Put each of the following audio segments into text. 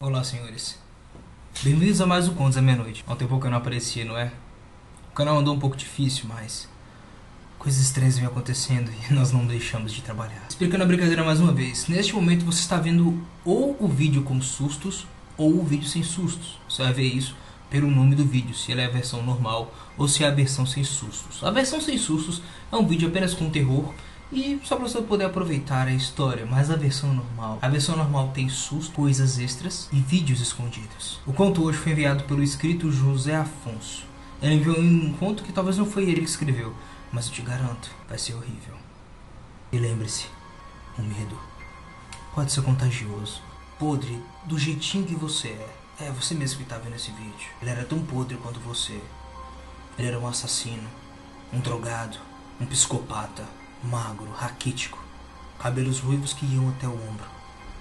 Olá, senhores. Bem-vindos a mais um Contos à Meia-Noite. Há um tempo que eu não aparecia, não é? O canal andou um pouco difícil, mas coisas estranhas vêm acontecendo e nós não deixamos de trabalhar. Explicando a brincadeira mais uma vez. Neste momento você está vendo ou o vídeo com sustos ou o vídeo sem sustos. Você vai ver isso pelo nome do vídeo, se ele é a versão normal ou se é a versão sem sustos. A versão sem sustos é um vídeo apenas com terror e só para você poder aproveitar a história, mas a versão normal tem susto, coisas extras e vídeos escondidos. O conto hoje foi enviado pelo escrito José Afonso. Ele enviou um conto que talvez não foi ele que escreveu, mas eu te garanto, vai ser horrível. E lembre-se, o medo pode ser contagioso, podre do jeitinho que você é. É você mesmo que está vendo esse vídeo. Ele era tão podre quanto você. Ele era um assassino, um drogado, um psicopata, magro, raquítico, cabelos ruivos que iam até o ombro,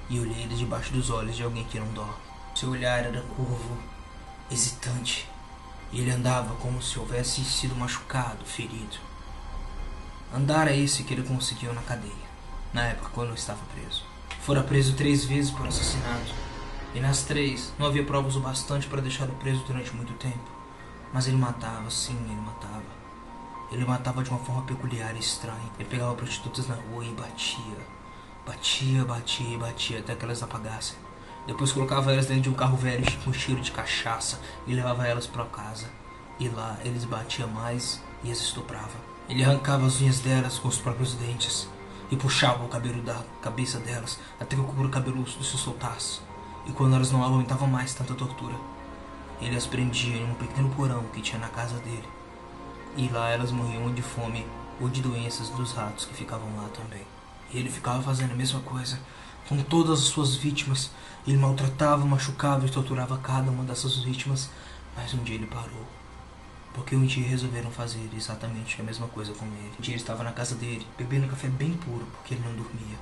e olheiras debaixo dos olhos de alguém que não dorme. Seu olhar era curvo, hesitante, e ele andava como se houvesse sido machucado, ferido. Andar é esse que ele conseguiu na cadeia, na época quando estava preso. Fora preso 3 vezes por assassinato, e nas 3 não havia provas o bastante para deixá-lo preso durante muito tempo. Mas ele matava, sim, ele matava. Ele matava de uma forma peculiar e estranha. Ele pegava prostitutas na rua e batia. Batia até que elas apagassem. Depois colocava elas dentro de um carro velho com cheiro de cachaça e levava elas para casa. E lá eles batiam mais e as estuprava. Ele arrancava as unhas delas com os próprios dentes e puxava o cabelo da cabeça delas até que o couro cabeludo se soltasse. E quando elas não aguentavam mais tanta tortura, ele as prendia em um pequeno porão que tinha na casa dele. E lá elas morriam de fome ou de doenças dos ratos que ficavam lá também. E ele ficava fazendo a mesma coisa com todas as suas vítimas. Ele maltratava, machucava e torturava cada uma dessas vítimas. Mas um dia ele parou. Porque um dia resolveram fazer exatamente a mesma coisa com ele. Um dia ele estava na casa dele, bebendo café bem puro, porque ele não dormia.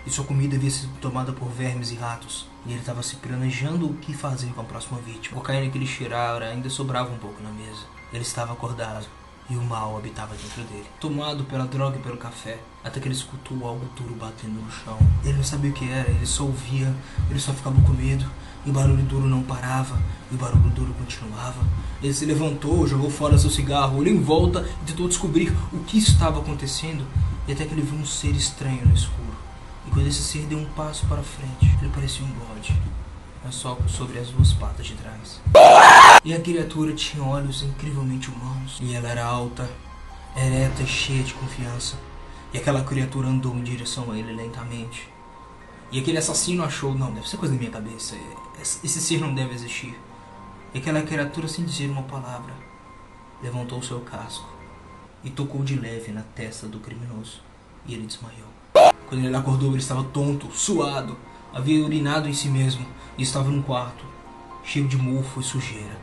E sua comida havia sido tomada por vermes e ratos. E ele estava se planejando o que fazer com a próxima vítima. A cocaína que ele cheirara ainda sobrava um pouco na mesa. Ele estava acordado. E o mal habitava dentro dele, tomado pela droga e pelo café, até que ele escutou algo duro batendo no chão. Ele não sabia o que era, ele só ouvia, ele só ficava com medo, e o barulho duro não parava, e o barulho duro continuava. Ele se levantou, jogou fora seu cigarro, olhou em volta e tentou descobrir o que estava acontecendo, e até que ele viu um ser estranho no escuro. E quando esse ser deu um passo para frente, ele parecia um bode, mas só sobre as 2 patas de trás. E a criatura tinha olhos incrivelmente humanos. E ela era alta, ereta e cheia de confiança. E aquela criatura andou em direção a ele lentamente. E aquele assassino achou, não, deve ser coisa da minha cabeça, esse ser não deve existir. E aquela criatura, sem dizer uma palavra, levantou o seu casco e tocou de leve na testa do criminoso. E ele desmaiou. Quando ele acordou, ele estava tonto, suado, havia urinado em si mesmo e estava num quarto cheio de mofo e sujeira,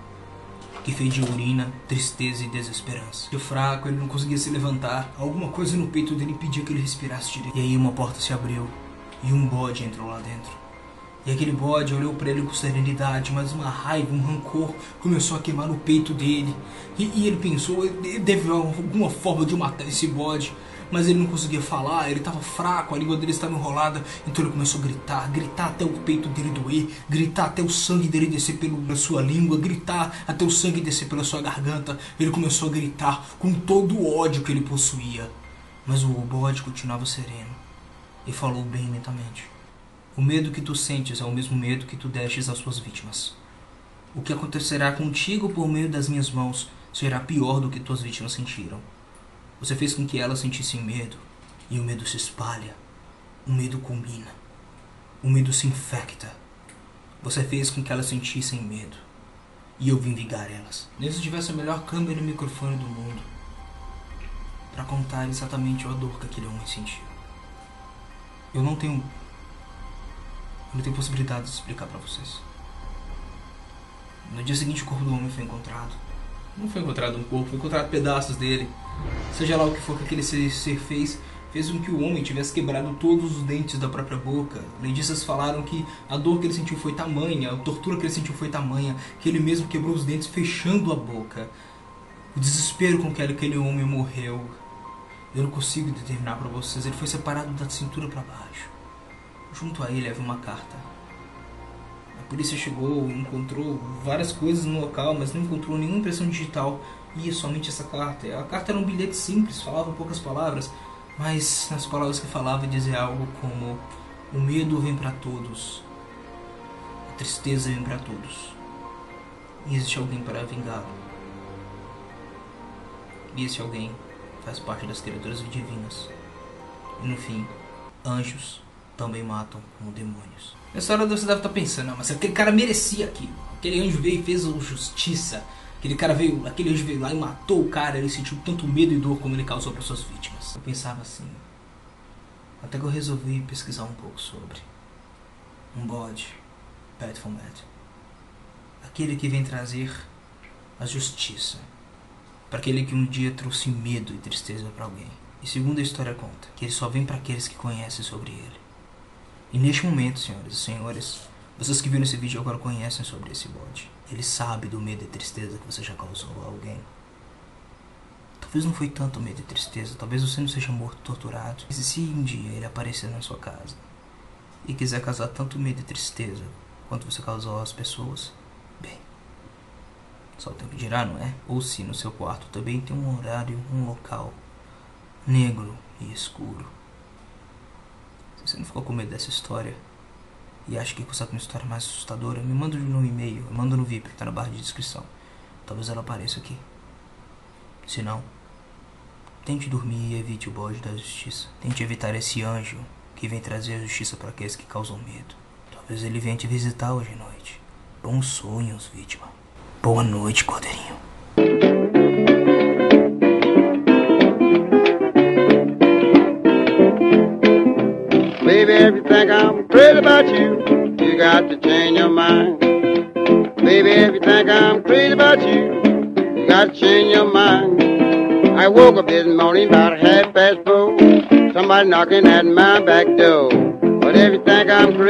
que fedia urina, tristeza e desesperança. De fraco, ele não conseguia se levantar. Alguma coisa no peito dele impedia que ele respirasse direito. E aí uma porta se abriu e um bode entrou lá dentro. E aquele bode olhou para ele com serenidade, mas uma raiva, um rancor começou a queimar no peito dele. E ele pensou, ele deve alguma forma de matar esse bode. Mas ele não conseguia falar, ele estava fraco, a língua dele estava enrolada. Então ele começou a gritar até o peito dele doer, gritar até o sangue dele descer pela sua língua, gritar até o sangue descer pela sua garganta. Ele começou a gritar com todo o ódio que ele possuía. Mas o bode continuava sereno e falou bem lentamente. O medo que tu sentes é o mesmo medo que tu destes às suas vítimas. O que acontecerá contigo por meio das minhas mãos será pior do que tuas vítimas sentiram. Você fez com que elas sentissem medo, e o medo se espalha, o medo culmina, o medo se infecta. Você fez com que elas sentissem medo, e eu vim vingar elas. Nem se tivesse a melhor câmera e microfone do mundo, para contar exatamente a dor que aquele homem sentiu. Eu não tenho possibilidade de explicar para vocês. No dia seguinte o corpo do homem foi encontrado. Não foi encontrado um corpo, foi encontrado pedaços dele. Seja lá o que for que aquele ser fez com que o homem tivesse quebrado todos os dentes da própria boca. Legistas falaram que a dor que ele sentiu foi tamanha, a tortura que ele sentiu foi tamanha, que ele mesmo quebrou os dentes fechando a boca. O desespero com que aquele homem morreu, eu não consigo determinar para vocês. Ele foi separado da cintura para baixo. Junto a ele havia uma carta. A polícia chegou, encontrou várias coisas no local, mas não encontrou nenhuma impressão digital. E somente essa carta. A carta era um bilhete simples, falava poucas palavras, mas nas palavras que falava dizia algo como: o medo vem para todos, a tristeza vem para todos, e existe alguém para vingá-lo. E esse alguém faz parte das criaturas divinas. E no fim, anjos também matam como demônios. Nessa hora você deve estar pensando: mas aquele cara merecia aquilo. Aquele anjo veio e fez justiça. Aquele anjo veio lá e matou o cara. Ele sentiu tanto medo e dor como ele causou para suas vítimas. Eu pensava assim, até que eu resolvi pesquisar um pouco sobre um bode, Baphomet, aquele que vem trazer a justiça para aquele que um dia trouxe medo e tristeza para alguém. E segundo a história conta, que ele só vem para aqueles que conhecem sobre ele. E neste momento, senhoras e senhores, vocês que viram esse vídeo agora conhecem sobre esse bode. Ele sabe do medo e tristeza que você já causou a alguém. Talvez não foi tanto medo e tristeza, talvez você não seja morto, torturado. Mas se um dia ele aparecer na sua casa e quiser causar tanto medo e tristeza quanto você causou às pessoas, bem, só o tempo dirá, não é? Ou se no seu quarto também tem um horário, um local negro e escuro. Se você não ficou com medo dessa história e acha que sabe uma história mais assustadora, me manda no e-mail, me manda no VIP, que tá na barra de descrição. Talvez ela apareça aqui. Se não, tente dormir e evite o bode da justiça. Tente evitar esse anjo que vem trazer a justiça para aqueles que causam medo. Talvez ele venha te visitar hoje à noite. Bons sonhos, vítima. Boa noite, cordeirinho. Baby, if you think I'm crazy about you, you got to change your mind. Baby, if you think I'm crazy about you, you got to change your mind. I woke up this morning about 4:30, somebody knocking at my back door. But if you think I'm crazy,